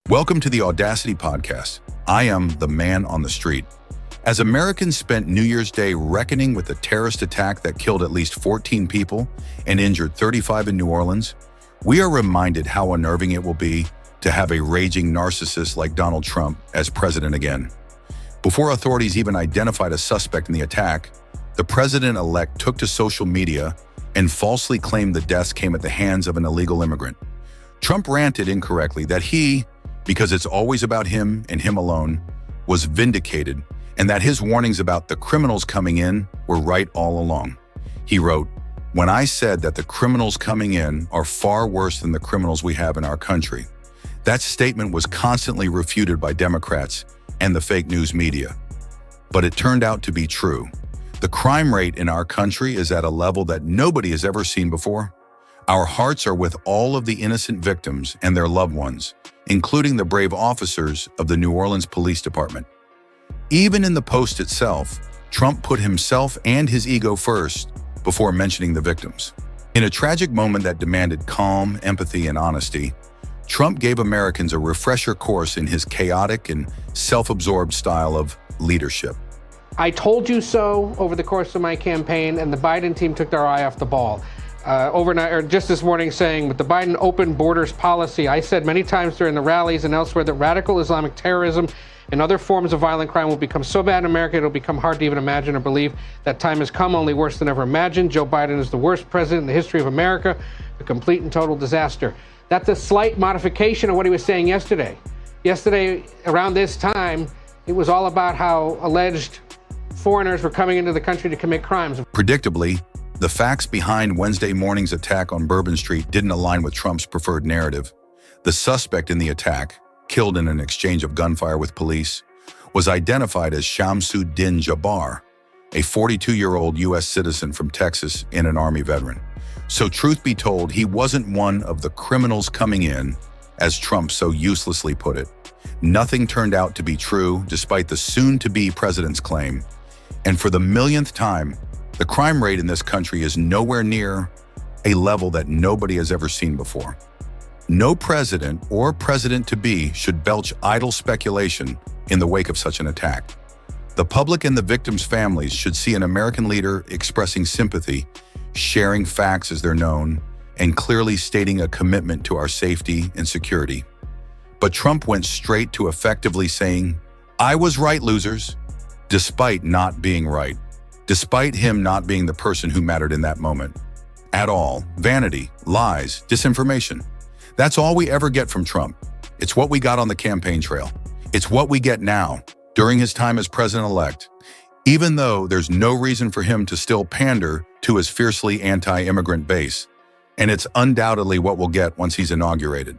Welcome to the Audacity Podcast. I am the man on the street. As Americans spent New Year's Day reckoning with the terrorist attack that killed at least 14 people and injured 35 in New Orleans, we are reminded how unnerving it will be to have a raging narcissist like Donald Trump as president again. Before authorities even identified a suspect in the attack, the president-elect took to social media and falsely claimed the deaths came at the hands of an illegal immigrant. Trump ranted incorrectly that he, because it's always about him and him alone, was vindicated, and that his warnings about the criminals coming in were right all along. He wrote, "When I said that the criminals coming in are far worse than the criminals we have in our country." That statement was constantly refuted by Democrats and the fake news media. But it turned out to be true. The crime rate in our country is at a level that nobody has ever seen before. Our hearts are with all of the innocent victims and their loved ones, including the brave officers of the New Orleans Police Department. Even in the post itself, Trump put himself and his ego first before mentioning the victims. In a tragic moment that demanded calm, empathy, and honesty, Trump gave Americans a refresher course in his chaotic and self-absorbed style of leadership. I told you so over the course of my campaign, and the Biden team took their eye off the ball. Overnight, or just this morning, saying, with the Biden open borders policy, I said many times during the rallies and elsewhere that radical Islamic terrorism and other forms of violent crime will become so bad in America it'll become hard to even imagine or believe. That time has come, only worse than ever imagined. Joe Biden is the worst president in the history of America, a complete and total disaster. That's a slight modification of what he was saying yesterday. Yesterday, around this time, it was all about how alleged foreigners were coming into the country to commit crimes. Predictably, the facts behind Wednesday morning's attack on Bourbon Street didn't align with Trump's preferred narrative. The suspect in the attack, killed in an exchange of gunfire with police, was identified as Shamsuddin Jabbar, a 42-year-old U.S. citizen from Texas and an Army veteran. So truth be told, he wasn't one of the criminals coming in, as Trump so uselessly put it. Nothing turned out to be true, despite the soon-to-be president's claim. And for the millionth time, the crime rate in this country is nowhere near a level that nobody has ever seen before. No president or president-to-be should belch idle speculation in the wake of such an attack. The public and the victims' families should see an American leader expressing sympathy, sharing facts as they're known, and clearly stating a commitment to our safety and security. But Trump went straight to effectively saying, "I was right, losers," despite not being right. Despite him not being the person who mattered in that moment. At all. Vanity, lies, disinformation. That's all we ever get from Trump. It's what we got on the campaign trail. It's what we get now, during his time as president-elect, even though there's no reason for him to still pander to his fiercely anti-immigrant base. And it's undoubtedly what we'll get once he's inaugurated.